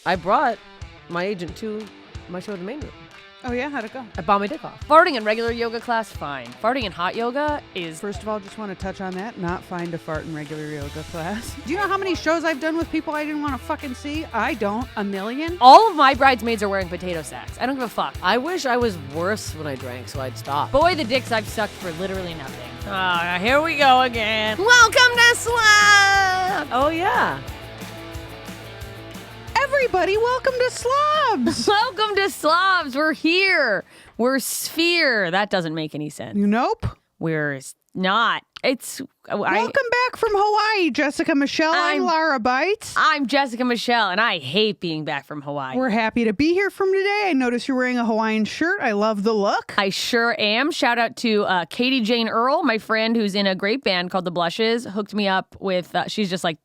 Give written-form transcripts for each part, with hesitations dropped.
I brought my agent to my show at the main room. Oh, yeah? How'd it go? I bought my dick off. Farting in regular yoga class, fine. Farting in hot yoga is... First of all, just want to touch on that. Not fine to fart in regular yoga class. Do you know how many shows I've done with people I didn't want to fucking see? I don't. A million? All of my bridesmaids are wearing potato sacks. I don't give a fuck. I wish I was worse when I drank, so I'd stop. Boy, the dicks I've sucked for literally nothing. Here we go again. Welcome to Slobs! Oh, yeah. Everybody, welcome to Slobs. Welcome to Slobs. We're here. We're Sphere. That doesn't make any sense. Nope. We're not. It's... Welcome back from Hawaii, Jessica Michelle. I'm Lara Bites. I'm Jessica Michelle, and I hate being back from Hawaii. We're happy to be here from today. I notice you're wearing a Hawaiian shirt. I love the look. I sure am. Shout out to Katie Jane Earl, my friend who's in a great band called The Blushes, hooked me up with, she's just like,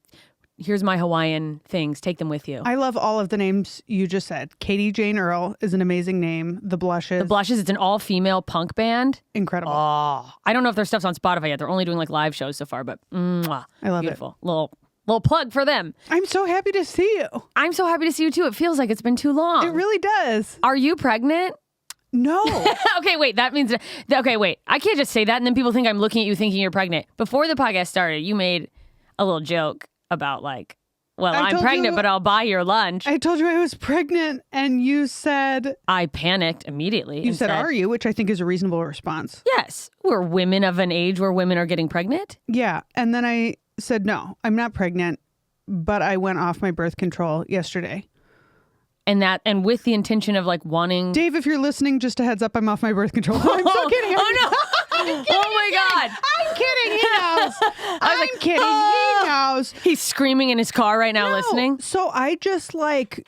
here's my Hawaiian things. Take them with you. I love all of the names you just said. Katie Jane Earl is an amazing name. The Blushes. The Blushes, it's an all-female punk band. Incredible. Oh, I don't know if their stuff's on Spotify yet. They're only doing like live shows so far, but mwah, I love beautiful. Little plug for them. I'm so happy to see you. I'm so happy to see you too. It feels like it's been too long. It really does. Are you pregnant? No. Okay, wait. That means... Okay, wait. I can't just say that and then people think I'm looking at you thinking you're pregnant. Before the podcast started, you made a little joke about like... Well, I'm pregnant, but I'll buy your lunch. I told you I was pregnant, and you said... I panicked immediately. You said, are you? Which I think is a reasonable response. Yes. We're women of an age where women are getting pregnant. Yeah. And then I said, no, I'm not pregnant, but I went off my birth control yesterday. And with the intention of like wanting... Dave, if you're listening, just a heads up, I'm off my birth control. I'm so kidding. Oh, no. I'm kidding. Oh, my God. I'm kidding. He knows. I'm kidding. He knows. He's screaming in his car right now listening. So I just like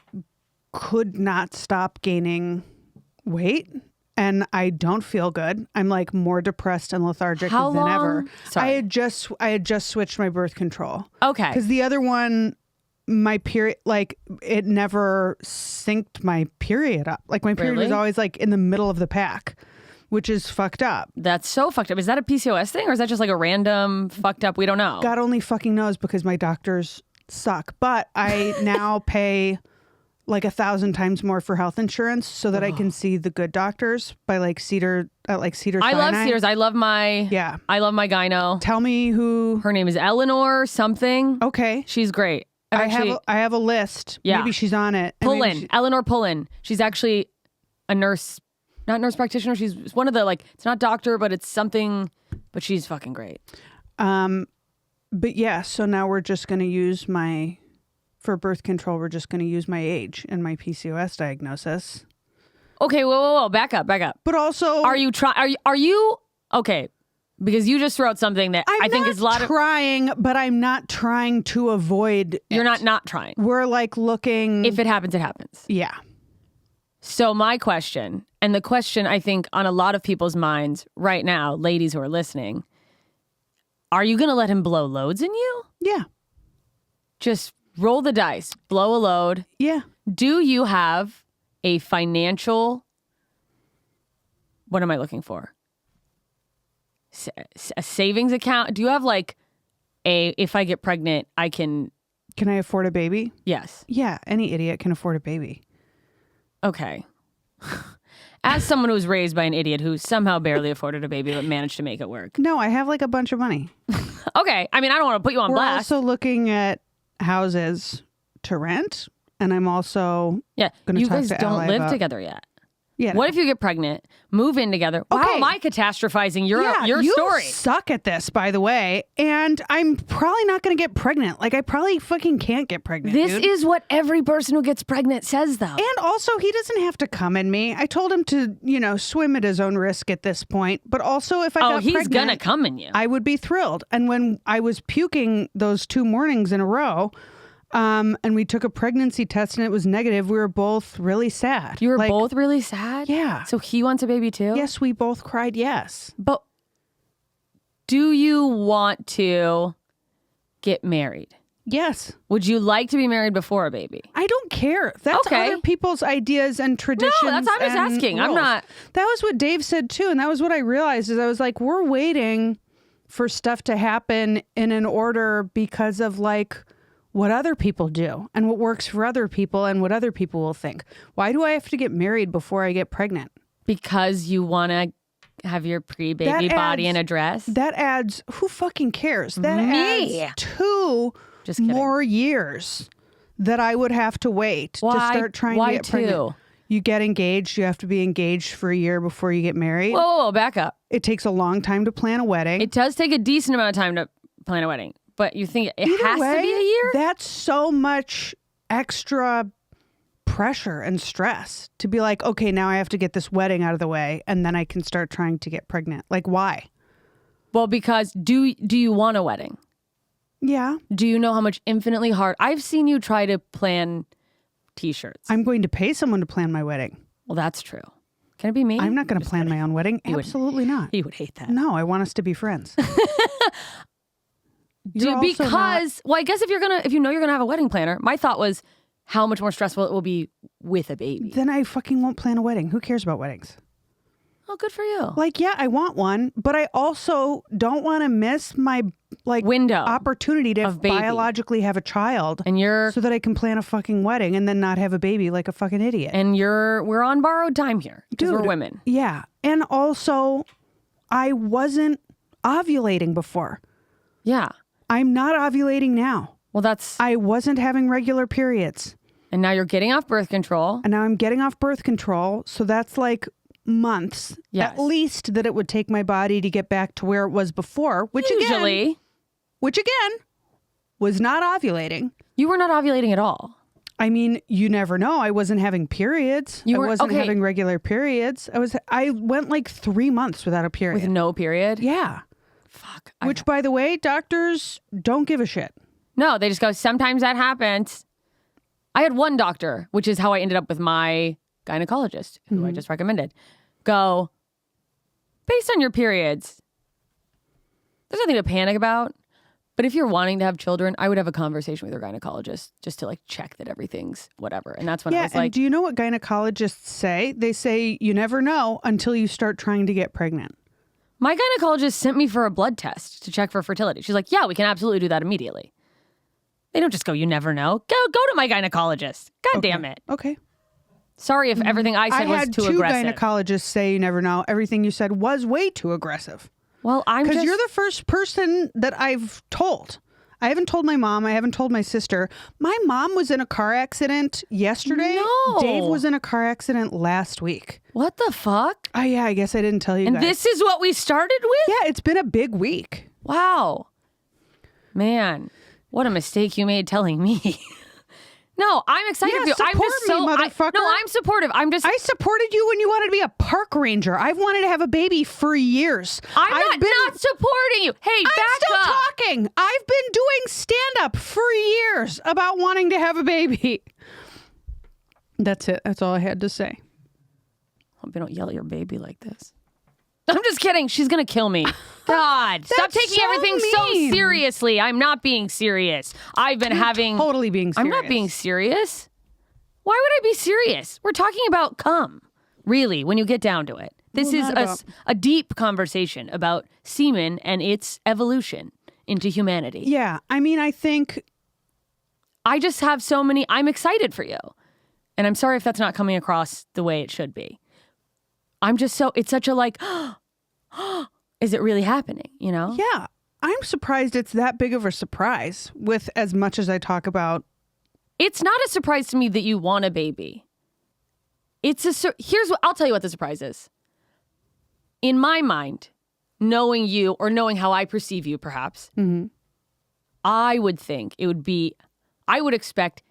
could not stop gaining weight. And I don't feel good. I'm like more depressed and lethargic How than long? ever. Sorry. I had just switched my birth control. Okay. Because the other one, my period, like it never synced my period up. Like my period was always like in the middle of the pack, which is fucked up. That's so fucked up. Is that a PCOS thing or is that just like a random fucked up? We don't know. God only fucking knows because my doctors suck. But I now pay like 1,000 times more for health insurance so that I can see the good doctors by like Cedar Sinai. I love Cedars. I love my gyno. Tell me who. Her name is Eleanor something. Okay. She's great. I have a list. Yeah. Maybe she's on it. Eleanor Pullen. She's actually a nurse, not nurse practitioner. She's one of the like, it's not doctor, but it's something, but she's fucking great. But yeah, so now we're just going to use for birth control, we're just going to use my age and my PCOS diagnosis. Okay, whoa, back up. But also, are you okay? Because you just threw out something that I think is a lot of trying, but I'm not trying to avoid. You're not trying. We're like looking. If it happens, it happens. Yeah. So my question, and the question I think on a lot of people's minds right now, ladies who are listening, are you going to let him blow loads in you? Yeah. Just roll the dice, blow a load. Yeah. Do you have a financial, what am I looking for? A savings account? Do you have like if I get pregnant, I can I afford a baby? Yes. Yeah. Any idiot can afford a baby. Okay. As someone who was raised by an idiot who somehow barely afforded a baby but managed to make it work. No, I have like a bunch of money. Okay. I mean, I don't want to put you on blast. We're also looking at houses to rent, and I'm also going to you talk guys to don't Ally live about... together yet. Yeah. What if you get pregnant, move in together? Okay. How am I catastrophizing your you story? You suck at this, by the way, and I'm probably not going to get pregnant. Like, I probably fucking can't get pregnant, This dude. is what every person who gets pregnant says, though. And also, he doesn't have to come in me. I told him to, swim at his own risk at this point. But also, if I got pregnant... he's going to come in you. I would be thrilled. And when I was puking those 2 mornings in a row... and we took a pregnancy test and it was negative. We were both really sad. You were both really sad? Yeah. So he wants a baby too? Yes, we both cried yes. But do you want to get married? Yes. Would you like to be married before a baby? I don't care. That's other people's ideas and traditions. No, that's what I was asking. Rules. I'm not. That was what Dave said too. And that was what I realized is I was like, we're waiting for stuff to happen in an order because of like what other people do and what works for other people and what other people will think. Why do I have to get married before I get pregnant? Because you want to have your pre-baby body in a dress? That adds, who fucking cares? That Me. adds 2 Just kidding. more years that I would have to wait to start trying to get pregnant. You get engaged. You have to be engaged for a year before you get married. Whoa, back up. It takes a long time to plan a wedding. It does take a decent amount of time to plan a wedding, but you think it has to be a year? That's so much extra pressure and stress to be like, okay, now I have to get this wedding out of the way and then I can start trying to get pregnant. Like, why? Well, because do you want a wedding? Yeah. Do you know how much infinitely hard? I've seen you try to plan T-shirts. I'm going to pay someone to plan my wedding. Well, that's true. Can it be me? I'm not going to plan my own wedding. Absolutely not. You would hate that. No, I want us to be friends. Because I guess if you know you're gonna have a wedding planner, my thought was how much more stressful it will be with a baby. Then I fucking won't plan a wedding. Who cares about weddings? Oh, good for you. Like, yeah, I want one, but I also don't want to miss my window opportunity to biologically have a child, and so that I can plan a fucking wedding and then not have a baby like a fucking idiot. And we're on borrowed time here because we're women. Yeah, and also I wasn't ovulating before. Yeah, I'm not ovulating now. Well, I wasn't having regular periods, and now you're getting off birth control. And now I'm getting off birth control, so that's like months at least that it would take my body to get back to where it was before, which again was not ovulating. You were not ovulating at all. I mean, you never know. I wasn't having periods. I wasn't having regular periods. I went like 3 months without a period. With no period? Yeah. Fuck. Which, by the way, doctors don't give a shit. No, they just go, sometimes that happens. I had one doctor, which is how I ended up with my gynecologist, who I just recommended. Go, based on your periods, there's nothing to panic about. But if you're wanting to have children, I would have a conversation with your gynecologist just to like check that everything's whatever. And that's when I was like, do you know what gynecologists say? They say you never know until you start trying to get pregnant. My gynecologist sent me for a blood test to check for fertility. She's like, yeah, we can absolutely do that immediately. They don't just go, you never know. Go to my gynecologist. God damn it. Okay. Sorry if everything I said was too aggressive. I had 2 gynecologists say you never know. Everything you said was way too aggressive. Well, because you're the first person that I've told. I haven't told my mom. I haven't told my sister. My mom was in a car accident yesterday. No. Dave was in a car accident last week. What the fuck? Oh, yeah, I guess I didn't tell you guys. And this is what we started with? Yeah, it's been a big week. Wow. Man, what a mistake you made telling me. No, I'm excited for you. I'm just motherfucker. I'm supportive. I supported you when you wanted to be a park ranger. I've wanted to have a baby for years. I'm not supporting you. Hey, back I'm still up. talking. I've been doing stand-up for years about wanting to have a baby. That's it. That's all I had to say. Hope you don't yell at your baby like this. I'm just kidding. She's going to kill me. God, stop taking everything so seriously. I'm not being serious. I'm totally being serious. I'm not being serious. Why would I be serious? We're talking about cum, really, when you get down to it. This is a deep conversation about semen and its evolution into humanity. Yeah, I mean, I think I just have so many. I'm excited for you. And I'm sorry if that's not coming across the way it should be. I'm just it's such a like, is it really happening? You know? Yeah. I'm surprised it's that big of a surprise with as much as I talk about. It's not a surprise to me that you want a baby. I'll tell you what the surprise is. In my mind, knowing you or knowing how I perceive you, perhaps, I would think it would be, I would expect,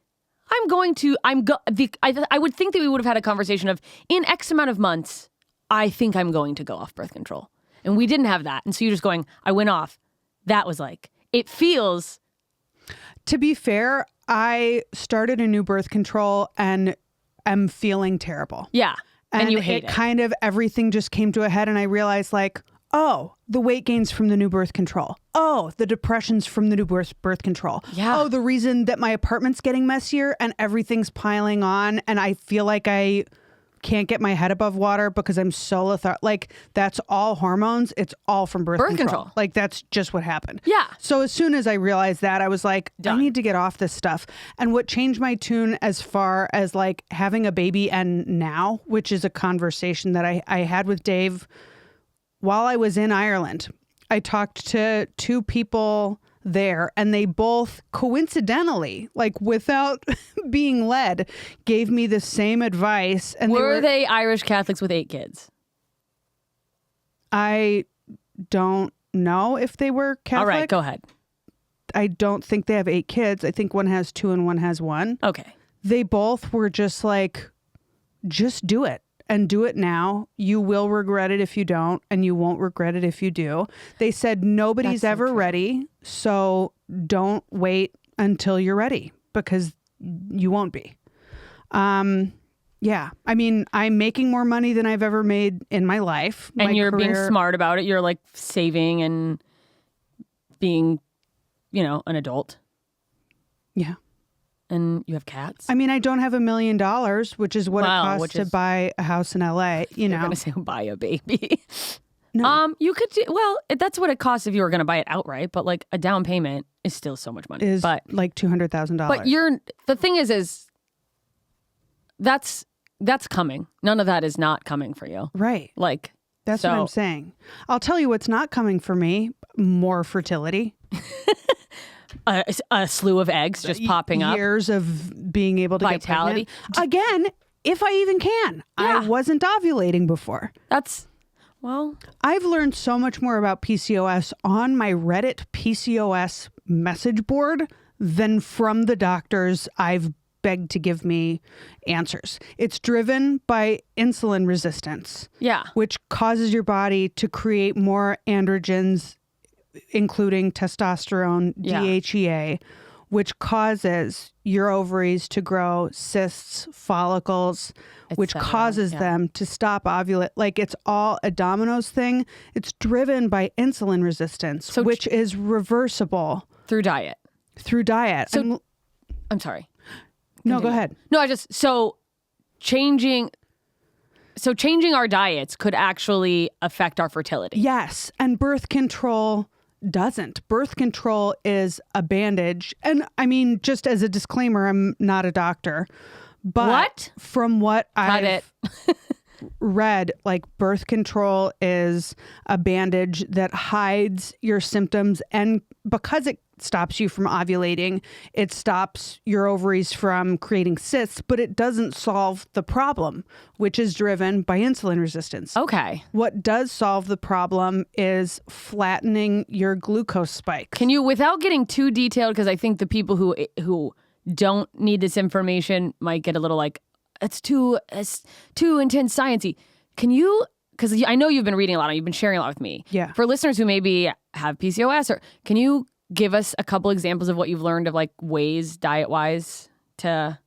I would think that we would have had a conversation of, in X amount of months, I think I'm going to go off birth control. And we didn't have that. And so you're just going, I went off. That was like, it feels. To be fair, I started a new birth control and am feeling terrible. Yeah. And you hate it. Kind of everything just came to a head and I realized like, oh, the weight gains from the new birth control. Oh, the depressions from the new birth control. Yeah. Oh, the reason that my apartment's getting messier and everything's piling on and I feel like I can't get my head above water because I'm so lethargic. Like, that's all hormones. It's all from birth control. Like, that's just what happened. Yeah. So as soon as I realized that, I was like, Done. I need to get off this stuff. And what changed my tune as far as like having a baby and now, which is a conversation that I had with Dave while I was in Ireland. I talked to 2 people there, and they both coincidentally, like without being led, gave me the same advice. And Were they Irish Catholics with 8 kids? I don't know if they were Catholic. All right, go ahead. I don't think they have 8 kids. I think one has 2 and one has 1. Okay. They both were just like, just do it. And do it now. You will regret it if you don't, and you won't regret it if you do. They said nobody's That's so ever true. ready, so don't wait until you're ready, because you won't be. Yeah. I mean, I'm making more money than I've ever made in my life. And My you're being career- smart about it. You're like saving and being, an adult. Yeah. And you have cats. I mean, I don't have $1 million, which is what Wow, it costs which to is- buy a house in LA. You're going to say buy a baby. No. You could do, that's what it costs if you were going to buy it outright, but like a down payment is still so much money. is but like $200,000. But the thing is that's coming. None of that is not coming for you. right. Like, That's so, what I'm saying. I'll tell you what's not coming for me: more fertility. a slew of eggs just popping up. Years of being able to Vitality. get pregnant. Again, if I even can. Yeah. I wasn't ovulating before. I've learned so much more about PCOS on my Reddit PCOS message board than from the doctors I've begged to give me answers. It's driven by insulin resistance, yeah. which causes your body to create more androgens, including testosterone, Yeah. DHEA, which causes your ovaries to grow cysts, follicles, which cetera, causes yeah. them to stop ovulate. Like, it's all a dominoes thing. It's driven by insulin resistance, So which is reversible Through diet. through diet. So- And- I'm sorry. no, go ahead. No, changing our diets could actually affect our fertility. Yes. And birth control doesn't. Birth control is a bandage. And I mean, just as a disclaimer, I'm not a doctor. But What? from what Cut I've read, like, birth control is a bandage that hides your symptoms. And because it stops you from ovulating, it stops your ovaries from creating cysts, but it doesn't solve the problem, which is driven by insulin resistance. Okay. What does solve the problem is flattening your glucose spikes. Can you, without getting too detailed, because I think the people who don't need this information might get a little like, it's too intense sciencey. Can you, because I know you've been reading a lot, you've been sharing a lot with me. Yeah. For listeners who maybe have PCOS, or can you give us a couple examples of what you've learned of like ways diet wise to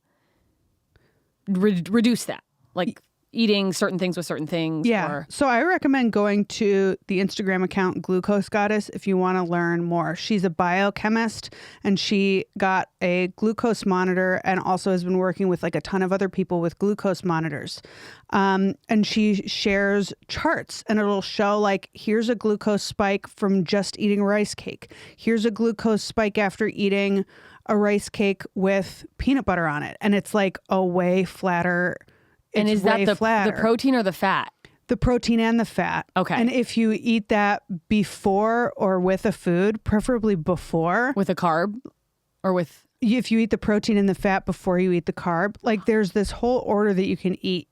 reduce that, like eating certain things with certain things? Yeah. Or, So I recommend going to the Instagram account Glucose Goddess if you want to learn more. She's a biochemist, and she got a glucose monitor and also has been working with like a ton of other people with glucose monitors. And she shares charts, and it'll show like, here's a glucose spike from just eating a rice cake. Here's a glucose spike after eating a rice cake with peanut butter on it. And it's like a way flatter. and It's is that way the flatter. protein or the fat? The protein and the fat. Okay. And if you eat that before or with a food, preferably before, With a carb or with, if you eat the protein and the fat before you eat the carb, like, there's this whole order that you can eat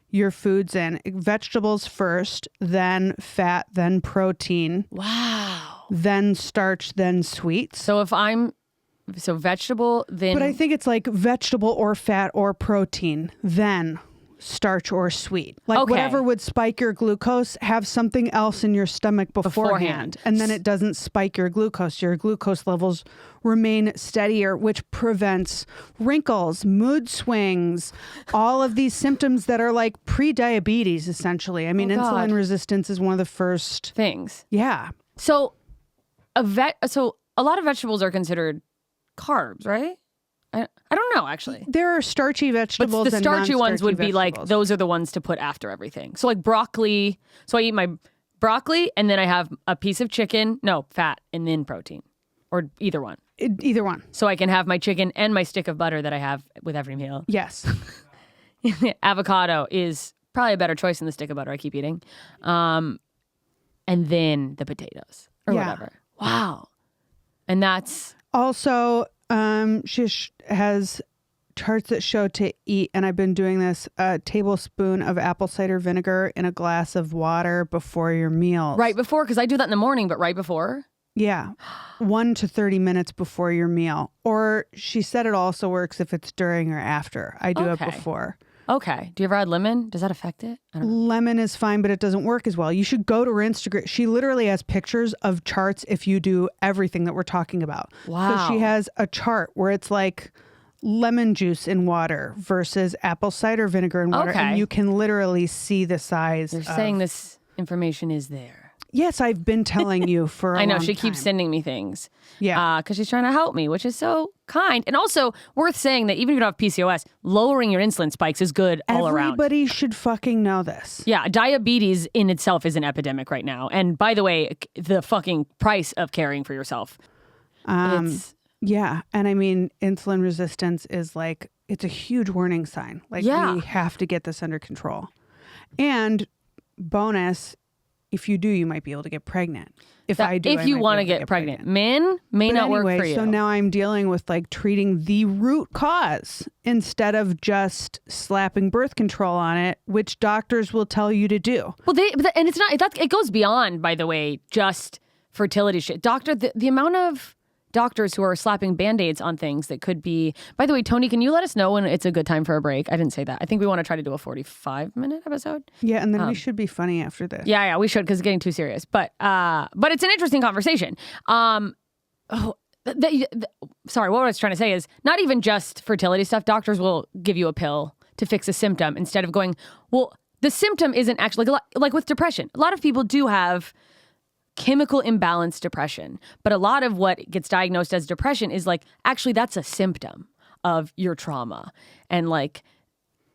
your foods in. Vegetables first, then fat, then protein, wow. then starch, then sweets. So vegetable, then. But I think it's like vegetable or fat or protein, then starch or sweet. Like, Okay. whatever would spike your glucose, have something else in your stomach beforehand. And then it doesn't spike your glucose. Your glucose levels remain steadier, which prevents wrinkles, mood swings, all of these symptoms that are like pre-diabetes, essentially. I mean, Oh, God. insulin resistance is one of the first. things. Yeah. So a lot of vegetables are considered carbs, right? I don't know, actually. There are starchy vegetables. But the and starchy ones would be like, vegetables. those are the ones to put after everything. So like broccoli. So I eat my broccoli and then I have a piece of chicken, fat, and then protein. Or either one. Either one. So I can have my chicken and my stick of butter that I have with every meal. Yes. Avocado is probably a better choice than the stick of butter I keep eating. And then the potatoes or whatever. Wow. And that's... Also, she has charts that show to eat, and I've been doing this, a tablespoon of apple cider vinegar in a glass of water before your meals. Right before, because I do that in the morning, but right before? Yeah. 1 to 30 minutes before your meal. Or she said it also works if it's during or after. I do it before. Okay. Do you ever add lemon? Does that affect it? I don't know. Lemon is fine, but it doesn't work as well. You should go to her Instagram. She literally has pictures of charts if you do everything that we're talking about. Wow. So she has a chart where it's like lemon juice in water versus apple cider vinegar in water. Okay. And you can literally see the size. You're saying this information is there. Yes, I've been telling you for a I know. long She time. keeps sending me things. Yeah. Because she's trying to help me, which is so kind. And also worth saying that even if you don't have PCOS, lowering your insulin spikes is good all around. Everybody should fucking know this. Yeah, diabetes in itself is an epidemic right now. And by the way, the fucking price of caring for yourself. Yeah. And I mean, insulin resistance is like, it's a huge warning sign. Like, we have to get this under control. And bonus, if you do, you might be able to get pregnant. If you want to get pregnant. Men may not work for you. So now I'm dealing with like treating the root cause instead of just slapping birth control on it, which doctors will tell you to do. Well, and it's not, it goes beyond, by the way, just fertility shit. The amount of doctors who are slapping Band-Aids on things that could be... By the way, Tony, can you let us know when it's a good time for a break? I didn't say that. I think we want to try to do a 45-minute episode. Yeah, and then we should be funny after this. Yeah, we should, because it's getting too serious. But it's an interesting conversation. Sorry, what I was trying to say is not even just fertility stuff. Doctors will give you a pill to fix a symptom instead of going, well, the symptom isn't actually... Like with depression, a lot of people do have chemical imbalance depression. But a lot of what gets diagnosed as depression is like, actually, that's a symptom of your trauma. And like,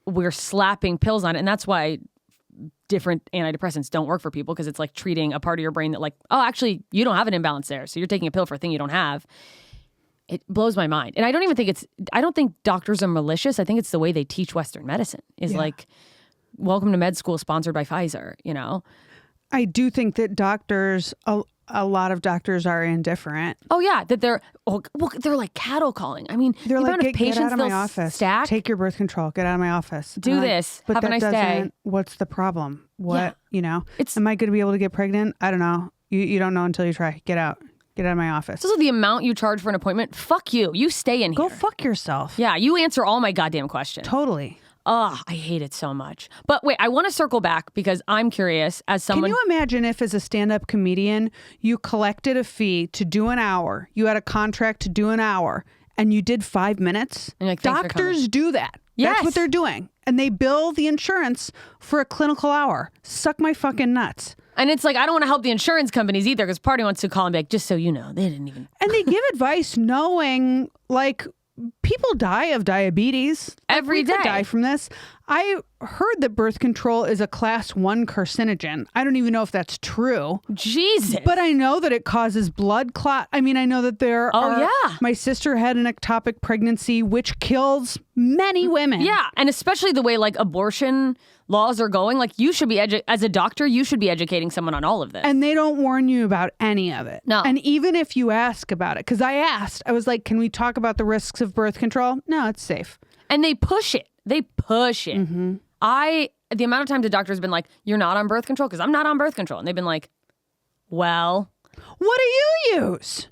we're slapping pills on it. And that's why different antidepressants don't work for people, because it's like treating a part of your brain that like, oh, actually, you don't have an imbalance there. So you're taking a pill for a thing you don't have. It blows my mind. And I don't think doctors are malicious. I think it's the way they teach Western medicine is like, welcome to med school sponsored by Pfizer, you know? I do think that doctors, a lot of doctors are indifferent. Oh yeah, that they're like cattle calling. I mean, They're the like, amount of get out of my they'll office. stack. Take your birth control. Get out of my office. Do this. But Have a nice day. What's the problem? What, Yeah. Am I going to be able to get pregnant? I don't know. You don't know until you try. Get out. Get out of my office. It's also the amount you charge for an appointment. Fuck you. You stay in here. Go fuck yourself. Yeah, you answer all my goddamn questions. Totally. Oh, I hate it so much. But wait, I want to circle back because I'm curious as someone... Can you imagine if as a stand-up comedian, you collected a fee to do an hour, you had a contract to do an hour, and you did 5 minutes? And you're like, "Thanks for coming." Doctors do that. Yes. That's what they're doing. And they bill the insurance for a clinical hour. Suck my fucking nuts. And it's like, I don't want to help the insurance companies either because party wants to call and be like, just so you know, they didn't even... And they give advice knowing, like... People die of diabetes. Every We could day. die from this. I heard that birth control is a class 1 carcinogen. I don't even know if that's true. Jesus. But I know that it causes blood clot. I mean, I know that there are... yeah. My sister had an ectopic pregnancy, which kills many women. Yeah, and especially the way like abortion laws are going, like you should be, as a doctor, you should be educating someone on all of this. And they don't warn you about any of it. No. And even if you ask about it, because I asked, I was like, can we talk about the risks of birth control? No, it's safe. And they push it. They push it. Mm-hmm. The amount of times a doctor's been like, you're not on birth control because I'm not on birth control. And they've been like, well. What do you use?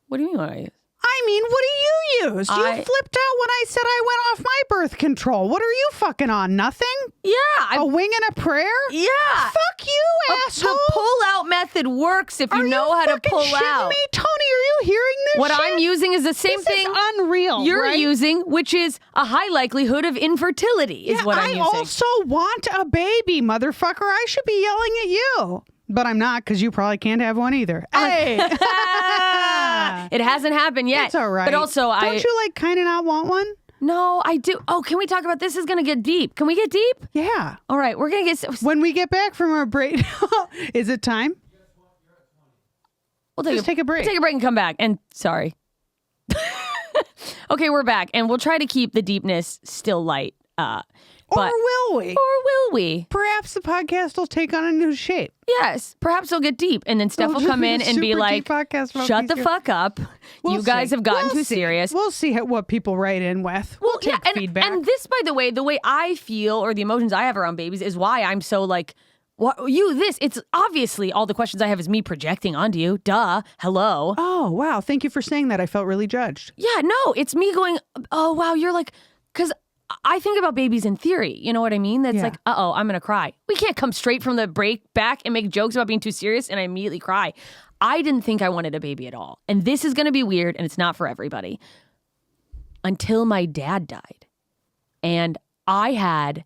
What do you mean what I use? I mean, what do you use? You flipped out when I said I went off my birth control. What are you fucking on? Nothing? Yeah. A wing and a prayer? Yeah. Fuck you, asshole. The pull-out method works if you know how to pull out. Me? Tony, are you hearing this What shit? I'm using is the same This thing is unreal. you're right? using, which is a high likelihood of infertility is what I'm using. I also want a baby, motherfucker. I should be yelling at you. But I'm not, because you probably can't have one either. Hey. It hasn't happened yet. It's all right. But also, don't you like kind of not want one? No, I do. Oh, can we talk about this? Is going to get deep. Can we get deep? Yeah. All right, we're going to get... When we get back from our break, is it time? We'll take a break. Take a break and come back. And sorry. Okay, we're back. And we'll try to keep the deepness still light. Or will we? Or will we? Perhaps the podcast will take on a new shape. Yes. Perhaps it'll get deep. And then Steph will come in and be like, shut the fuck up. You guys have gotten too serious. We'll see what people write in with. We'll take feedback. And this, by the way I feel or the emotions I have around babies is why I'm so like, it's obviously all the questions I have is me projecting onto you. Duh. Hello. Oh, wow. Thank you for saying that. I felt really judged. Yeah, no, it's me going, oh, wow, you're like, because I think about babies in theory. You know what I mean? That's like, uh-oh, I'm going to cry. We can't come straight from the break back and make jokes about being too serious and I immediately cry. I didn't think I wanted a baby at all. And this is going to be weird and it's not for everybody. Until my dad died. And have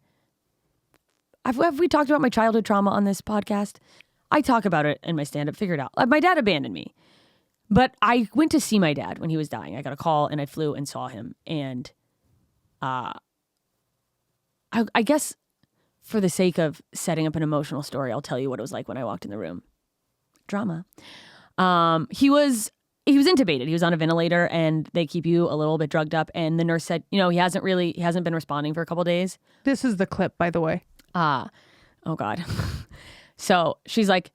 we talked about my childhood trauma on this podcast? I talk about it in my stand-up, figure it out. My dad abandoned me. But I went to see my dad when he was dying. I got a call and I flew and saw him. And I guess for the sake of setting up an emotional story, I'll tell you what it was like when I walked in the room. Drama. He was intubated. He was on a ventilator and they keep you a little bit drugged up. And the nurse said, he hasn't been responding for a couple days. This is the clip, by the way. Oh God. So she's like,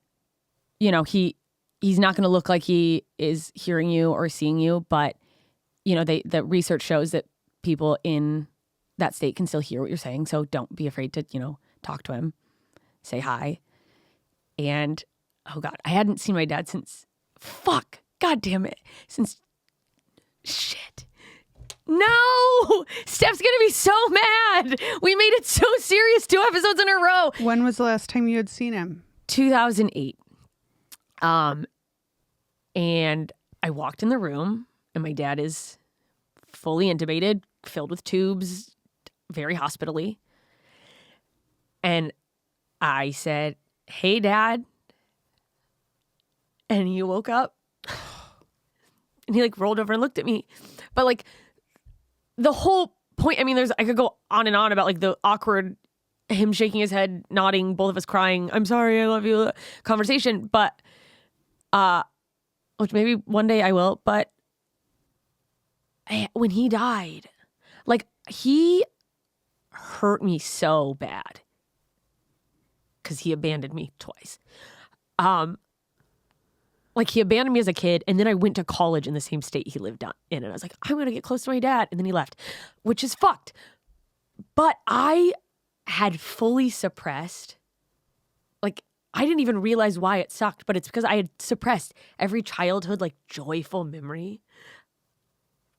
he's not going to look like he is hearing you or seeing you, but the research shows that people in that state can still hear what you're saying. So don't be afraid to, talk to him, say hi. And oh God, I hadn't seen my dad since God damn it. Shit. No! Steph's gonna be so mad. We made it so serious 2 episodes in a row. When was the last time you had seen him? 2008. And I walked in the room and my dad is fully intubated, filled with tubes, very hospitally. And I said, "Hey, Dad." And he woke up and he rolled over and looked at me. But the whole point, I could go on and on about the awkward, him shaking his head, nodding, both of us crying, "I'm sorry, I love you" conversation. But, which maybe one day I will. But when he died, he hurt me so bad because he abandoned me twice. He abandoned me as a kid, and then I went to college in the same state he lived in, and I was like, I'm going to get close to my dad, and then he left, which is fucked. But I had fully suppressed, I didn't even realize why it sucked, but it's because I had suppressed every childhood, joyful memory.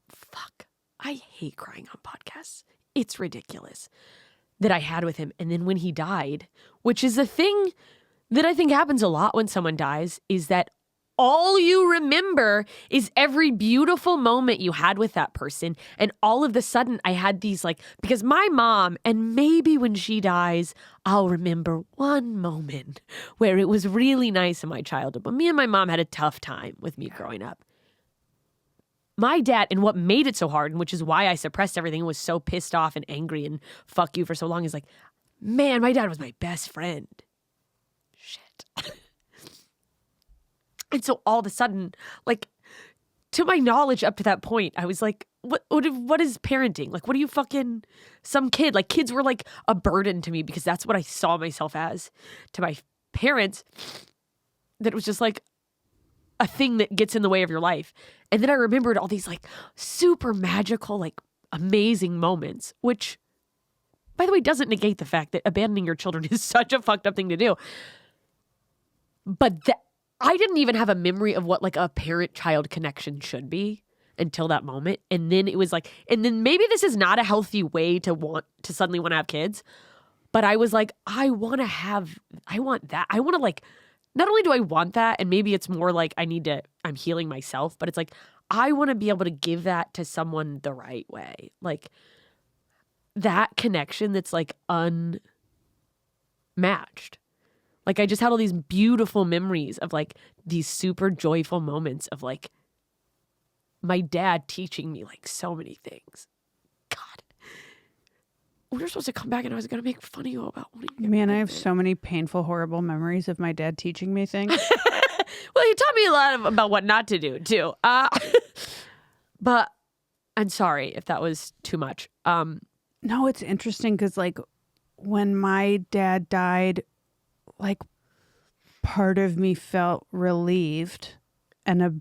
Fuck. I hate crying on podcasts. It's ridiculous that I had with him. And then when he died, which is a thing that I think happens a lot when someone dies, is that all you remember is every beautiful moment you had with that person. And all of a sudden I had these because my mom, and maybe when she dies, I'll remember one moment where it was really nice in my childhood. But me and my mom had a tough time with me growing up. My dad, and what made it so hard, and which is why I suppressed everything and was so pissed off and angry and fuck you for so long, is man, my dad was my best friend. Shit. And so all of a sudden, to my knowledge up to that point, I was like, what is parenting? What are you fucking, some kid? Kids were a burden to me because that's what I saw myself as to my parents, that it was just a thing that gets in the way of your life. And then I remembered all these super magical, amazing moments, which, by the way, doesn't negate the fact that abandoning your children is such a fucked up thing to do. But I didn't even have a memory of what a parent-child connection should be until that moment. And then it was and then maybe this is not a healthy way to suddenly want to have kids, but I was I want that. I want to not only do I want that, and maybe it's more I'm healing myself, but it's I want to be able to give that to someone the right way. That connection that's unmatched. I just had all these beautiful memories of these super joyful moments of my dad teaching me like so many things. God. We were supposed to come back and I was going to make fun of you about wanting to get Man, I have pregnant. so many painful, horrible memories of my dad teaching me things. Well, you taught me a lot about what not to do too. But I'm sorry if that was too much. No, it's interesting because like when my dad died, like part of me felt relieved and a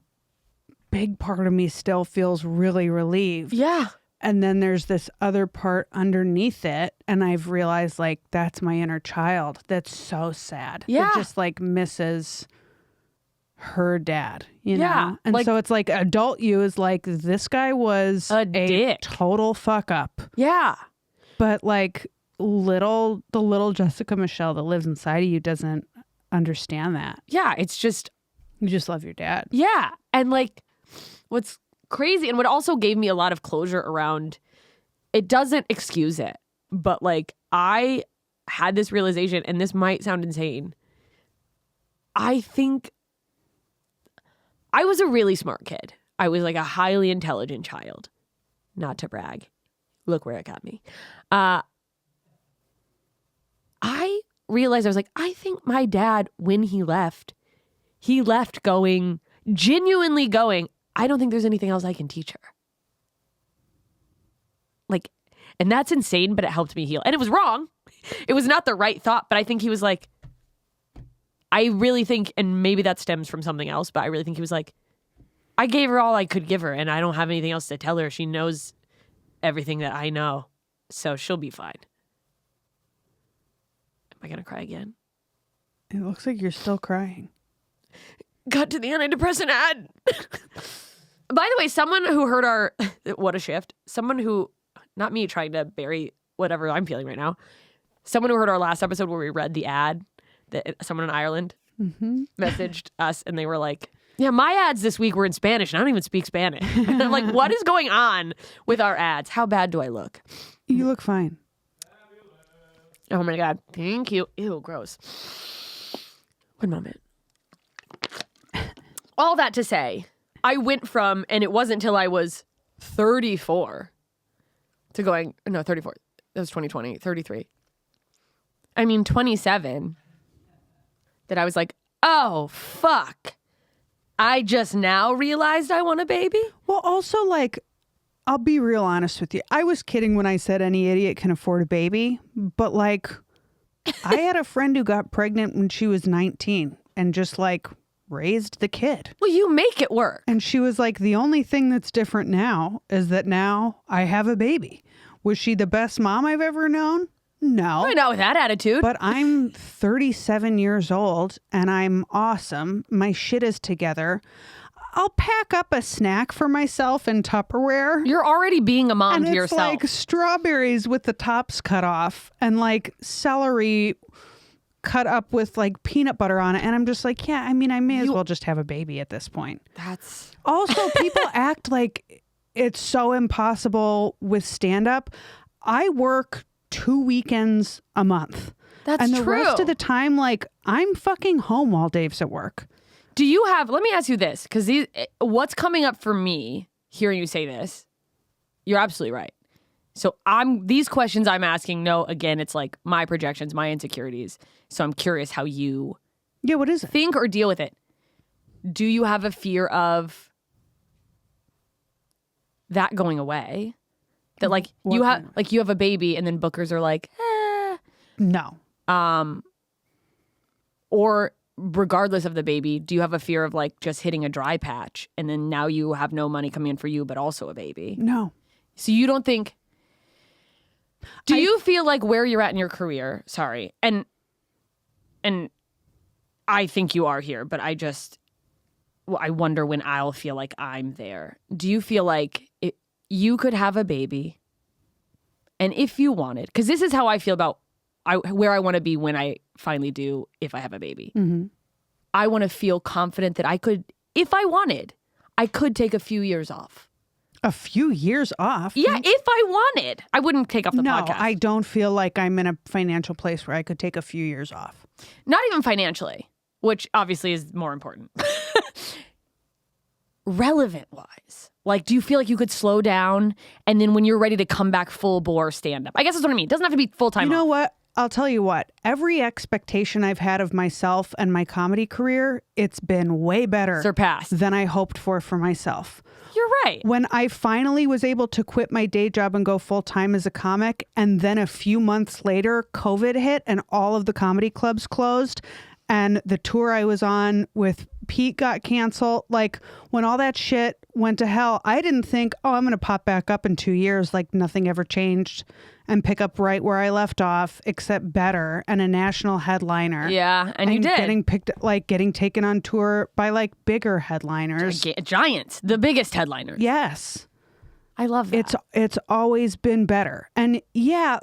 big part of me still feels really relieved. Yeah. And then there's this other part underneath it. And I've realized like that's my inner child. That's so sad. Yeah. It just like misses her dad, you Yeah, know? And like- so it's like adult you is like, this guy was A dick. total fuck up. Yeah. But like the little Jessica Michelle that lives inside of you doesn't understand that. Yeah. It's just, You just love your dad. yeah. And like what's crazy and what also gave me a lot of closure around, it doesn't excuse it, but like I had this realization, and this might sound insane. I think I was a really smart kid. I was like a highly intelligent child. Not to brag. Look where it got me. I realized I was like, I think my dad, when he left genuinely going, I don't think there's anything else I can teach her. Like, and that's insane, but it helped me heal. And it was wrong. It was not the right thought, but I think he was like, I really think, and maybe that stems from something else, but I really think he was like, I gave her all I could give her, and I don't have anything else to tell her. She knows everything that I know, so she'll be fine. Am I going to cry again? It looks like you're still crying. Got to the antidepressant ad. By the way, someone who heard our, what a shift, someone who, not me trying to bury whatever I'm feeling right now, someone who heard our last episode where we read the ad that someone in Ireland messaged us, and they were like, yeah, my ads this week were in Spanish, and I don't even speak Spanish. And I'm like, what is going on with our ads? How bad do I look? You look fine. Oh my God. Thank you. Ew, gross. One moment. All that to say, I went from, and it wasn't until I was 34 to going, no, 34. That was 2020, 33. I mean, 27, that I was like, oh, fuck. I just now realized I want a baby? Well, also, like, I'll be real honest with you. I was kidding when I said any idiot can afford a baby, but like, I had a friend who got pregnant when she was 19 and just like raised the kid. Well, you make it work. And she was like, the only thing that's different now is that now I have a baby. Was she the best mom I've ever known? No. I know, with that attitude. But I'm 37 years old and I'm awesome. My shit is together. I'll pack up a snack for myself in Tupperware. You're already being a mom And to it's yourself. like strawberries with the tops cut off and like celery cut up with like peanut butter on it. And I'm just like, yeah, I mean, I may as well just have a baby at this point. That's... Also, people act like it's so impossible with stand-up. I work 2 weekends a month. That's and the true. rest of the time, like, I'm fucking home while Dave's at work. Do you have, let me ask you this, because what's coming up for me hearing you say this, you're absolutely right. So these questions I'm asking, no, again, it's like my projections, my insecurities. So I'm curious how you What is it? think or deal with it. Do you have a fear of that going away? That like What you going away? you have a baby and then bookers are like, No. or regardless of the baby, do you have a fear of like just hitting a dry patch and then now you have no money coming in for you, but also a baby? No. So you don't think, do you feel like where you're at in your career, sorry, and I think you are here, but I wonder when I'll feel like I'm there. Do you feel like you could have a baby and if you wanted, because this is how I feel about where I want to be when I finally do, if I have a baby. Mm-hmm. I want to feel confident that I could, if I wanted, I could take a few years off. A few years off? Yeah, if I wanted. I wouldn't take off the No, podcast. I don't feel like I'm in a financial place where I could take a few years off. Not even financially, which obviously is more important. relevant wise? Like, do you feel like you could slow down and then when you're ready to come back full bore stand up? I guess that's what I mean. It doesn't have to be full time. You know what? I'll tell you what. Every expectation I've had of myself and my comedy career, it's been way better Surpassed. than I hoped for myself. You're right. When I finally was able to quit my day job and go full time as a comic, and then a few months later, COVID hit and all of the comedy clubs closed, and the tour I was on with Pete got canceled. Like, when all that shit went to hell, I didn't think, oh, I'm going to pop back up in 2 years like nothing ever changed and pick up right where I left off, except better, and a national headliner. Yeah, and you did. Getting taken on tour by like bigger headliners. Giants, the biggest headliners. Yes. I love that. It's always been better. And yeah,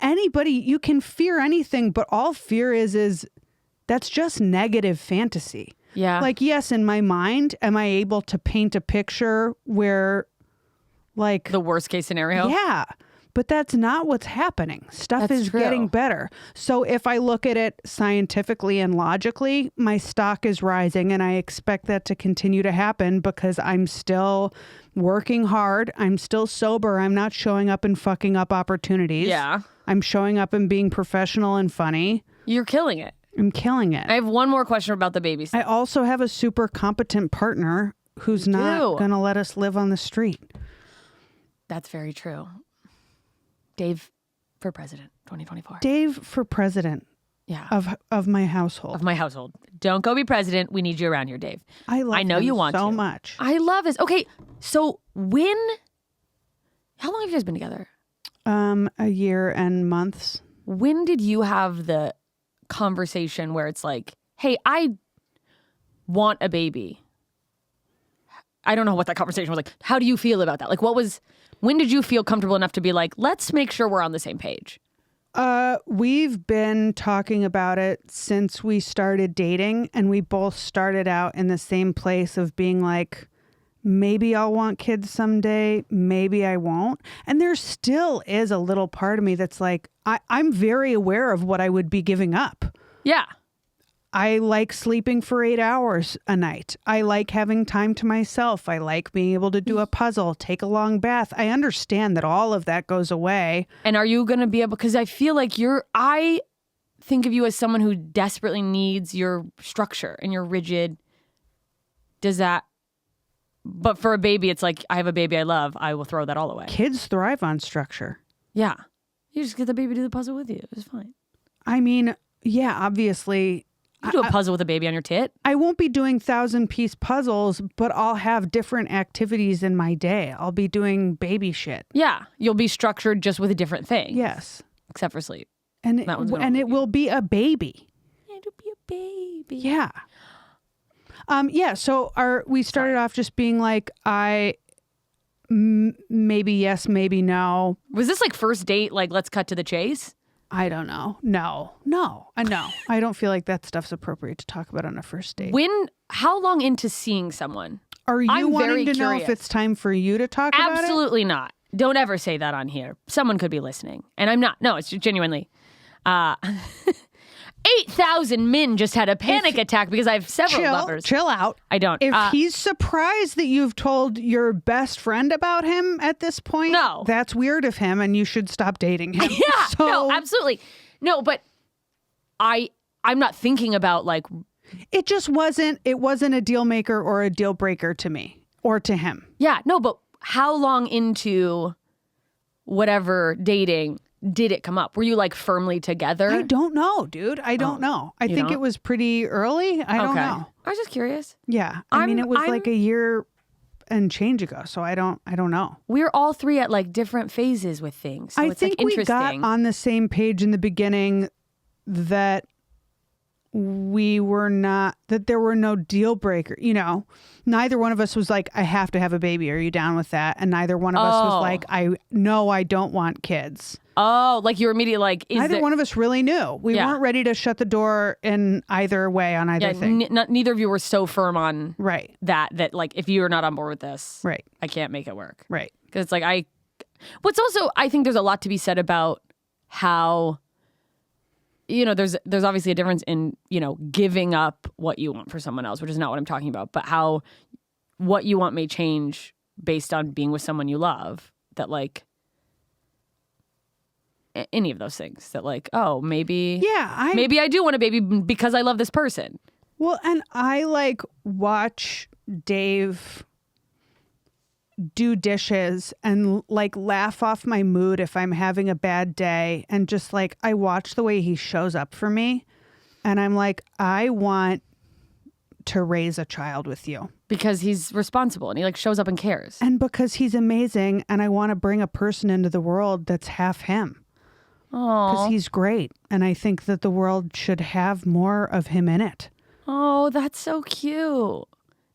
anybody, you can fear anything, but all fear is that's just negative fantasy. Yeah. Like, yes, in my mind, am I able to paint a picture where, like, the worst case scenario? Yeah. But that's not what's happening. Stuff That's is true. getting better. So if I look at it scientifically and logically, my stock is rising, and I expect that to continue to happen because I'm still working hard. I'm still sober. I'm not showing up and fucking up opportunities. Yeah. I'm showing up and being professional and funny. You're killing it. I'm killing it. I have one more question about the baby stuff. I also have a super competent partner who's not going to let us live on the street. That's very true. Dave for president, 2024. Dave for president. Yeah. Of my household. Of my household. Don't go be president. We need you around here, Dave. I know him you want so to. much. I love this. Okay, so how long have you guys been together? A year and months. When did you have the conversation where it's like, hey, I want a baby? I don't know what that conversation was like. How do you feel about that? Like, when did you feel comfortable enough to be like, let's make sure we're on the same page? We've been talking about it since we started dating, and we both started out in the same place of being like, maybe I'll want kids someday, maybe I won't. And there still is a little part of me that's like, I'm very aware of what I would be giving up. Yeah. I like sleeping for 8 hours a night. I like having time to myself. I like being able to do a puzzle, take a long bath. I understand that all of that goes away. And are you going to be able, because I feel like I think of you as someone who desperately needs your structure and your rigid, but for a baby, it's like, I have a baby I love. I will throw that all away. Kids thrive on structure. Yeah. You just get the baby to do the puzzle with you. It's fine. I mean, yeah, obviously. You do a puzzle with a baby on your tit. I won't be doing 1,000-piece puzzles, but I'll have different activities in my day. I'll be doing baby shit. Yeah. You'll be structured just with a different thing. Yes. Except for sleep. And it will be a baby. It'll be a baby. Yeah. Yeah. So we started off just being like, maybe yes, maybe no. Was this like first date? Like, let's cut to the chase? I don't know. No. I don't feel like that stuff's appropriate to talk about on a first date. How long into seeing someone? Are you I'm wanting very to know curious. if it's time for you to talk about it? Absolutely not. Don't ever say that on here. Someone could be listening. And I'm not. No, it's genuinely. 8,000 men just had a panic attack because I have several lovers. Chill out. I don't. If he's surprised that you've told your best friend about him at this point, No. That's weird of him, and you should stop dating him. Yeah, So- no, absolutely. No, but I'm not thinking about like, It just wasn't a deal maker or a deal breaker to me or to him. yeah, no, but how long into whatever dating did it come up? Were you like firmly together? I don't know, dude. I don't know. I think don't? it was pretty early. I don't know. I was just curious. Yeah. I mean, it was like a year and change ago. So I don't know. We're all three at like different phases with things. So I it's think like we interesting. got on the same page in the beginning that there were no deal breaker. Neither one of us was like, I have to have a baby. Are you down with that? And neither one of us was like, I don't want kids. Oh, like you were immediately like, Neither one of us really knew. We weren't ready to shut the door in either way on either thing. Neither of you were so firm on Right. that like, if you're not on board with this, Right. I can't make it work. Right. Because it's like, I think there's a lot to be said about how there's obviously a difference in, giving up what you want for someone else, which is not what I'm talking about, but how what you want may change based on being with someone you love. That like any of those things that like, oh, maybe I do want a baby because I love this person. Well, and I like watch Dave do dishes and like laugh off my mood if I'm having a bad day, and just like I watch the way he shows up for me, and I'm like, I want to raise a child with you because he's responsible and he like shows up and cares, and because he's amazing, and I want to bring a person into the world that's half him. Oh, because he's great, and I think that the world should have more of him in it. Oh, that's so cute.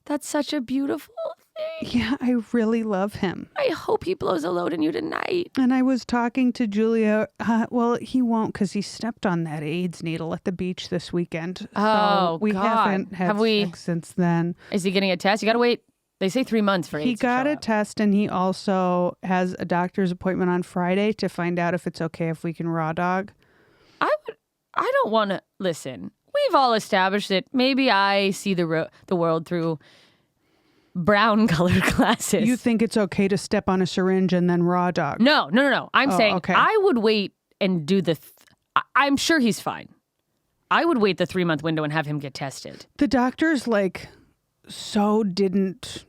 That's such a beautiful thing. Yeah, I really love him. I hope he blows a load in you tonight. And I was talking to Julia. Well, he won't because he stepped on that AIDS needle at the beach this weekend. Oh, so we God. haven't had sex since then. Is he getting a test? You got to wait. They say 3 months for AIDS. He got a test, and he also has a doctor's appointment on Friday to find out if it's okay if we can raw dog. I don't want to listen. We've all established that maybe I see the world through brown colored glasses. You think it's okay to step on a syringe and then raw dog? No. I'm saying okay. I would wait and do I'm sure he's fine. I would wait the 3-month window and have him get tested. The doctors like so didn't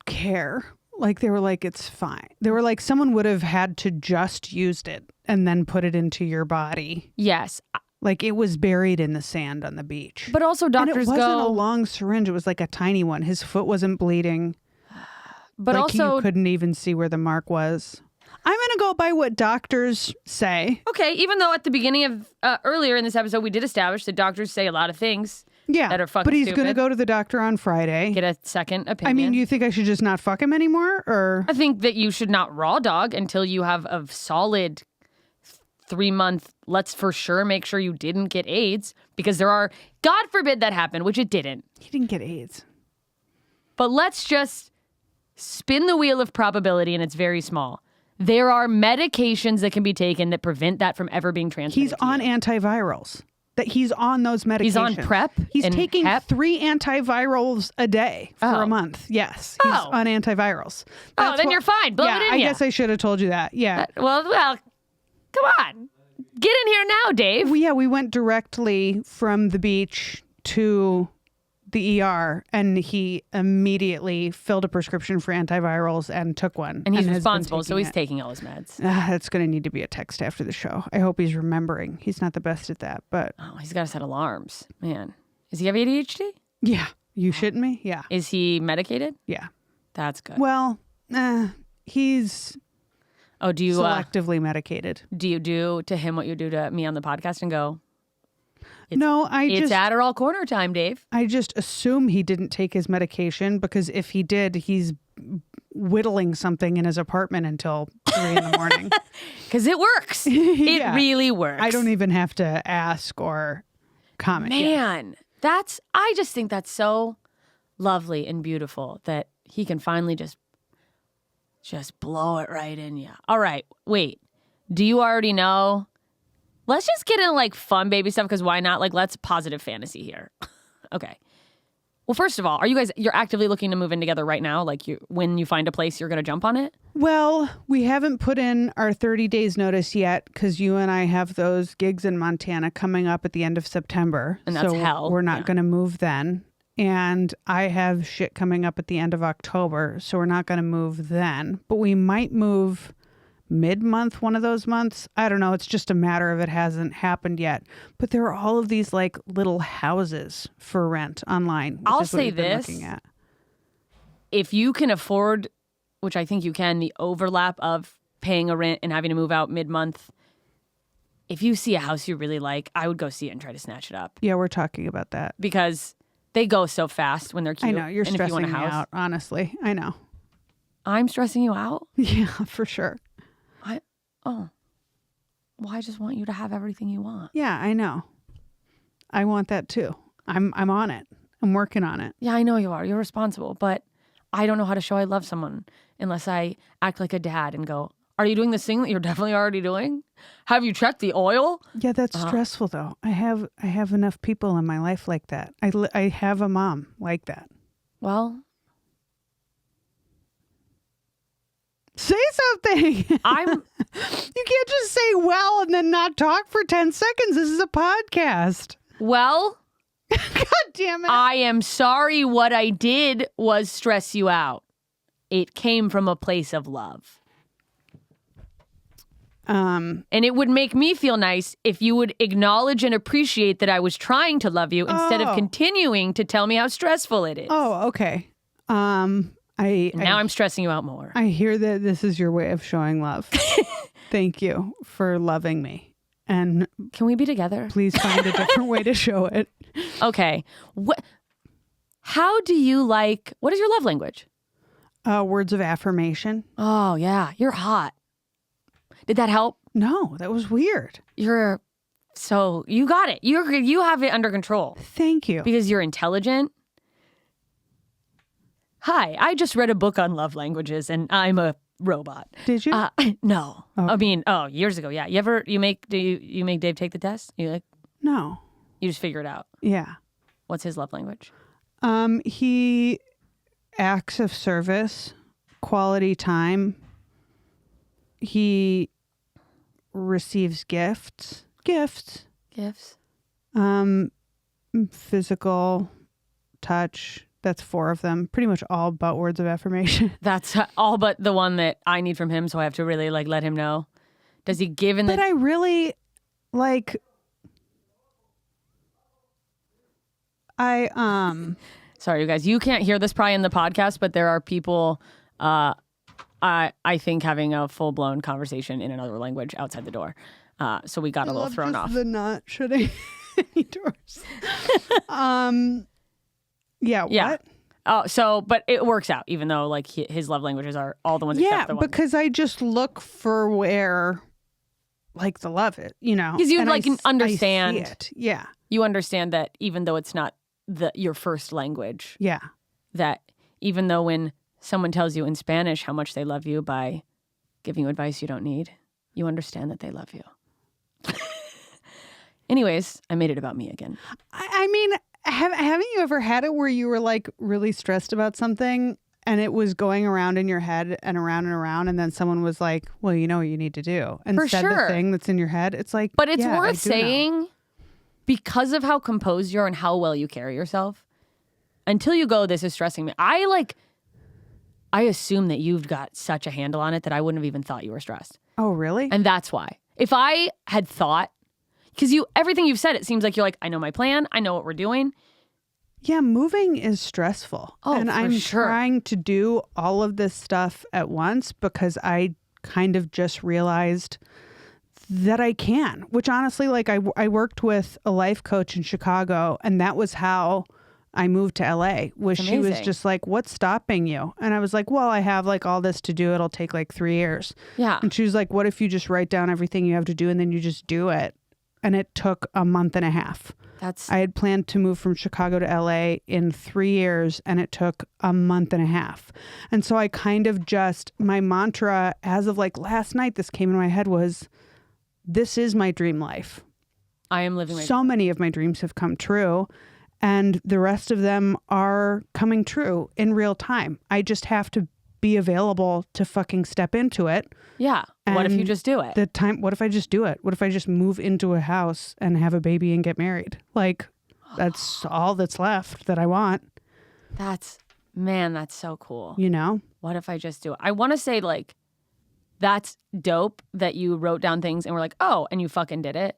care. Like they were like, it's fine. They were like, someone would have had to just used it and then put it into your body. Yes. Like it was buried in the sand on the beach. But also doctors and it wasn't a long syringe. It was like a tiny one. His foot wasn't bleeding. But like also you couldn't even see where the mark was. I'm going to go by what doctors say. Okay, even though at the beginning of earlier in this episode we did establish that doctors say a lot of things that are fucking but he's stupid. going to go to the doctor on Friday. Get a second opinion. I mean, you think I should just not fuck him anymore? Or I think that you should not raw dog until you have a solid 3-month, let's for sure make sure you didn't get AIDS, because there are, God forbid that happened, which it didn't. He didn't get AIDS. But let's just spin the wheel of probability, and it's very small. There are medications that can be taken that prevent that from ever being transmitted. He's on antivirals. That he's on those medications. He's on PrEP. He's and taking Hep? 3 antivirals a day for a month. Yes, he's on antivirals. Then you're fine. Blow it in I guess I should have told you that. Yeah. Well, come on. Get in here now, Dave. We went directly from the beach to the ER, and he immediately filled a prescription for antivirals and took one. And he's has been responsible, so he's it. taking all his meds. That's going to need to be a text after the show. I hope he's remembering. He's not the best at that, but... Oh, he's got to set alarms. Man. Does he have ADHD? Yeah. You shitting me? Yeah. Is he medicated? Yeah. That's good. Well, he's... Oh, do you... selectively medicated. Do you do to him what you do to me on the podcast and go... It's Adderall corner time, Dave. I just assume he didn't take his medication, because if he did, he's whittling something in his apartment until 3 a.m. Because it works. It really works. I don't even have to ask or comment. Man, I just think that's so lovely and beautiful that he can finally just blow it right in you. All right, wait. Do you already know? Let's just get in like fun baby stuff, because why not? Like, let's positive fantasy here. Okay. Well, first of all, you're actively looking to move in together right now? Like, when you find a place, you're going to jump on it? Well, we haven't put in our 30 days notice yet, because you and I have those gigs in Montana coming up at the end of September. And that's hell. We're not going to move then. And I have shit coming up at the end of October, so we're not going to move then. But we might move mid-month, one of those months. I don't know. It's just a matter of it hasn't happened yet. But there are all of these like little houses for rent online. I'll say this. If you can afford, which I think you can, the overlap of paying a rent and having to move out mid-month, if you see a house you really like, I would go see it and try to snatch it up. Yeah, we're talking about that. Because they go so fast when they're cute. I know. You're stressing me out, honestly. I know. I'm stressing you out? Yeah, for sure. Well, I just want you to have everything you want. Yeah, I know. I want that too. I'm on it. I'm working on it. Yeah, I know you are. You're responsible, but I don't know how to show I love someone unless I act like a dad and go, are you doing this thing that you're definitely already doing? Have you checked the oil? Yeah, that's stressful though. I have enough people in my life like that. I have a mom like that. Well, say something. You can't just say well and then not talk for 10 seconds. This is a podcast. well, God damn it. I am sorry what I did was stress you out. It came from a place of love. And it would make me feel nice if you would acknowledge and appreciate that I was trying to love you instead of continuing to tell me how stressful it is. Oh, okay. Now I'm stressing you out more. I hear that this is your way of showing love. Thank you for loving me. And can we be together? Please find a different way to show it. Okay. How do you like, what is your love language? Words of affirmation. Oh, yeah. You're hot. Did that help? No, that was weird. So you got it. You have it under control. Thank you. Because you're intelligent. Hi, I just read a book on love languages and I'm a robot. Did you? No. Okay. I mean, years ago. Yeah. Do you make Dave take the test? No. You just figure it out. Yeah. What's his love language? He acts of service, quality time. He receives gifts. Physical touch. That's 4 of them. Pretty much all but words of affirmation. That's all but the one that I need from him. So I have to really let him know. Does he give in the? But I really Sorry, you guys. You can't hear this probably in the podcast, but there are people. I think having a full blown conversation in another language outside the door. So we got a little thrown off. The not shutting any doors. Yeah. What? Yeah. Oh, but it works out, even though his love languages are all the ones. except the ones. Because I just look for where, the love it, because you understand. I see it. Yeah. You understand that even though it's not your first language. Yeah. That even though when someone tells you in Spanish how much they love you by giving you advice you don't need, you understand that they love you. Anyways, I made it about me again. I mean, haven't you ever had it where you were really stressed about something and it was going around in your head and around and then someone was like, well, you know what you need to do. And said the thing that's in your head. It's like, but it's worth saying because of how composed you are and how well you carry yourself. Until you go, this is stressing me. I assume that you've got such a handle on it that I wouldn't have even thought you were stressed. Oh, really? And that's why. If I had thought, because everything you've said, it seems like you're like, I know my plan. I know what we're doing. Yeah, moving is stressful. Oh, and I'm trying to do all of this stuff at once because I kind of just realized that I can, which honestly, I worked with a life coach in Chicago and that was how I moved to LA, she was just like, what's stopping you? And I was like, well, I have all this to do. It'll take 3 years. Yeah. And she was like, what if you just write down everything you have to do and then you just do it? And it took a month and a half. I had planned to move from Chicago to LA in 3 years and it took a month and a half. And so I kind of my mantra as of last night, this came in my head was, this is my dream life. I am living my So many of my dreams have come true. And the rest of them are coming true in real time. I just have to be available to fucking step into it. Yeah. What if you just do it? What if I just do it? What if I just move into a house and have a baby and get married? That's all that's left that I want. That's so cool. What if I just do it? I want to say that's dope that you wrote down things and were like, oh, and you fucking did it.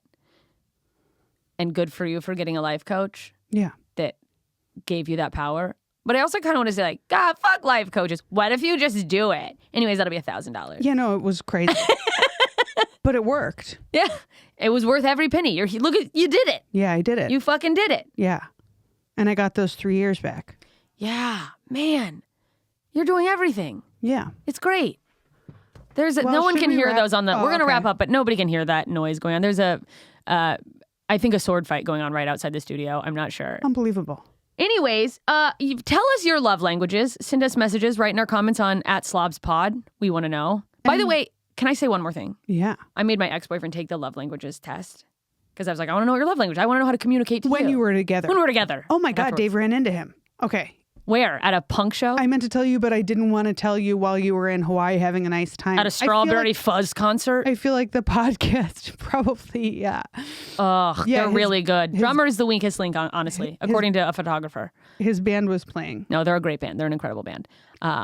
And good for you for getting a life coach. Yeah. That gave you that power. But I also kind of want to say God, fuck life coaches. What if you just do it? Anyways, that'll be $1,000. Yeah, no, it was crazy. But it worked. Yeah. It was worth every penny. You did it. Yeah, I did it. You fucking did it. Yeah. And I got those 3 years back. Yeah. Man. You're doing everything. Yeah. It's great. No one can hear those on the... we're going to wrap up, but nobody can hear that noise going on. There's I think a sword fight going on right outside the studio. I'm not sure. Unbelievable. Anyways, tell us your love languages. Send us messages. Write in our comments on @SlobsPod. We want to know. By the way, Can I say one more thing? Yeah. I made my ex-boyfriend take the love languages test because I was like, I want to know your love language. I want to know how to communicate to When you. you were together. When we were together. Oh my God, Afterwards. Dave ran into him. Okay. Where? At a punk show? I meant to tell you, but I didn't want to tell you while you were in Hawaii having a nice time. At a Strawberry Fuzz concert? I feel like the podcast probably, yeah. Ugh, Yeah, they're really good. Drummer is the weakest link, honestly, according to a photographer. His band was playing. No, they're a great band. They're an incredible band.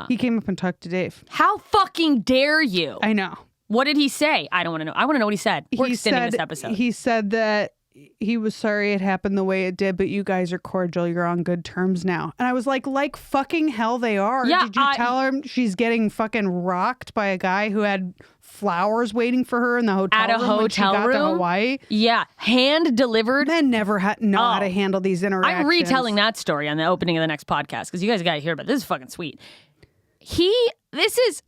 He came up and talked to Dave. How fucking dare you? I know. What did he say? I don't want to know. I want to know what he said. We're extending this episode. He said that he was sorry it happened the way it did, but you guys are cordial. You're on good terms now. And I was like fucking hell they are. Yeah, Did you tell her she's getting fucking rocked by a guy who had flowers waiting for her in the hotel At a room when she hotel got to room? Hawaii? Yeah, hand delivered. Men never know how to handle these interactions. I'm retelling that story on the opening of the next podcast because you guys got to hear about it. This is fucking sweet. This is,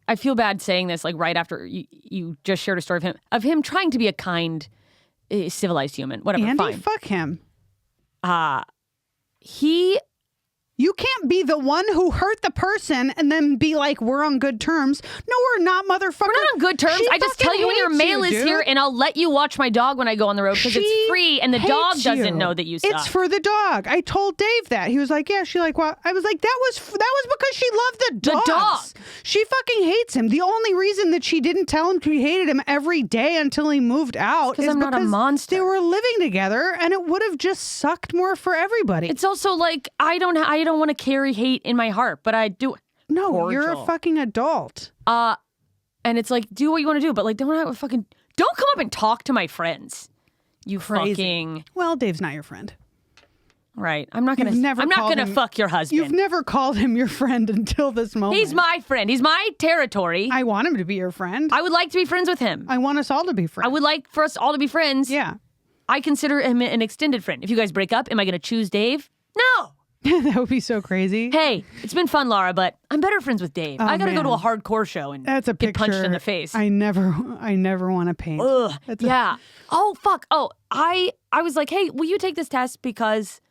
I feel bad saying this like right after you just shared a story of him trying to be a kind, civilized human. Whatever, Andy, fine. fuck him. You can't be the one who hurt the person and then be like, we're on good terms. No, we're not, motherfucker. We're not on good terms. She I just tell fucking you when your hates mail you, is dude. here and I'll let you watch my dog when I go on the road because it's free and the dog hates doesn't you. know that you suck. It's for the dog. I told Dave that. He was like, yeah, she like, well, I was like, that was because she loved the dogs. dog. She fucking hates him. The only reason that she didn't tell him she hated him every day until he moved out is I'm not a because monster. they were living together and it would have just sucked more for everybody. It's also like I don't want to carry hate in my heart, but I do. No, you're a Cordial. fucking adult. And it's like do what you want to do, but like don't come up and talk to my friends. You Crazy. fucking Well, Dave's not your friend. right. I'm not gonna him- fuck your husband. You've never called him your friend until this moment. He's my friend. He's my territory. I want him to be your friend. I would like to be friends with him. I want us all to be friends. I would like for us all to be friends. Yeah. I consider him an extended friend. If you guys break up, am I going to choose Dave? No. That would be so crazy. Hey, it's been fun, Laura, but I'm better friends with Dave. I got to go to a man. hardcore show and That's a get picture punched in the face. I never want to paint. Ugh. That's Yeah. Oh, fuck. Oh, I was like, hey, will you take this test because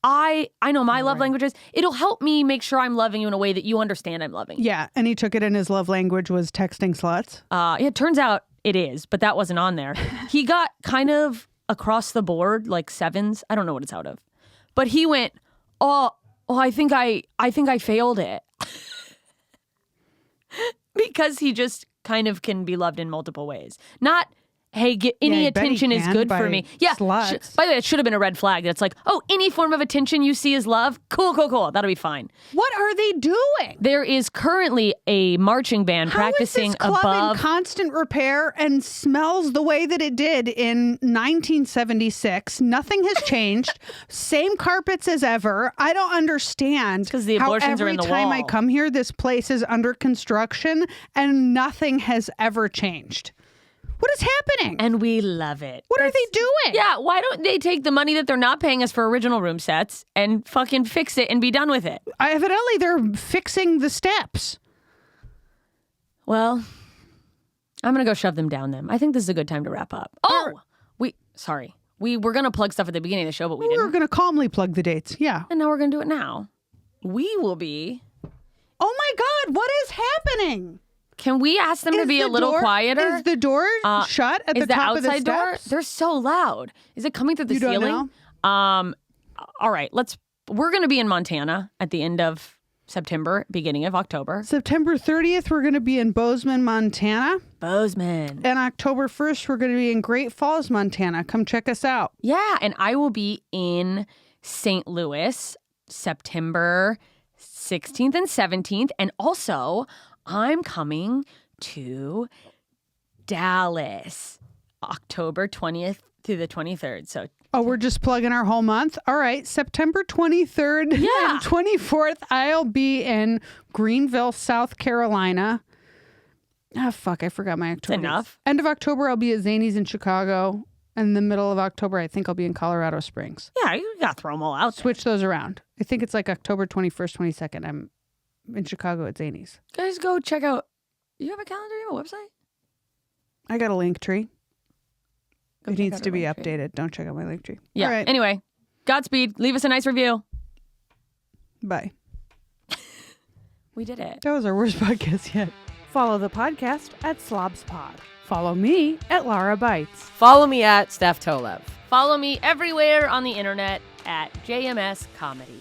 I know my love languages. It'll help me make sure I'm loving you in a way that you understand I'm loving you. Yeah, and he took it in his love language was texting sluts. It turns out it is, but that wasn't on there. He got kind of across the board, like sevens. I don't know what it's out of. But he went, oh, I think I failed it. Because he just kind of can be loved in multiple ways. Not, hey, any I bet he attention is can good by for me. Yeah. sluts. By the way, it should have been a red flag. That's like, oh, any form of attention you see is love. Cool. That'll be fine. What are they doing? There is currently a marching band practicing How is this club above. in constant repair and smells the way that it did in 1976? Nothing has changed. Same carpets as ever. I don't understand 'cause the how abortions are every in the time I wall. come here, this place is under construction and nothing has ever changed. What is happening? And we love it. What are they doing? Yeah, why don't they take the money that they're not paying us for original room sets and fucking fix it and be done with it? Evidently, they're fixing the steps. Well, I'm going to go shove them down them. I think this is a good time to wrap up. Oh, we were going to plug stuff at the beginning of the show, but we We're didn't. going to calmly plug the dates. Yeah. And now we're going to do it now. We will be. Oh my God, what is happening? Can we ask them to Is be a the little door- quieter? Is the door shut at Is the top of the outside door? steps? They're so loud. Is it coming through the You don't ceiling? All right, we're going to be in Montana at the end of September, beginning of October. September 30th, we're going to be in Bozeman, Montana. Bozeman. And October 1st, we're going to be in Great Falls, Montana. Come check us out. Yeah, and I will be in St. Louis September 16th and 17th. And also, I'm coming to Dallas October 20th through the 23rd. So Oh, we're just plugging our whole month? All right. September 23rd Yeah. and 24th, I'll be in Greenville, South Carolina. Ah, fuck. I forgot my October. enough. End of October, I'll be at Zany's in Chicago. And the middle of October, I think I'll be in Colorado Springs. yeah, you got to throw them all out there. Switch those around. I think it's like October 21st, 22nd. I'm in Chicago at Zany's. Guys, go check out. You have a calendar? You have a website? I got a link tree. Go It check needs out to our be link tree. updated. Don't check out my link tree. Yeah. All right. Anyway, Godspeed. Leave us a nice review. Bye. We did it. That was our worst podcast yet. Follow the podcast at Slobs Pod. Follow me at Lara Bites. Follow me at Steph Tolev. Follow me everywhere on the internet at JMS Comedy.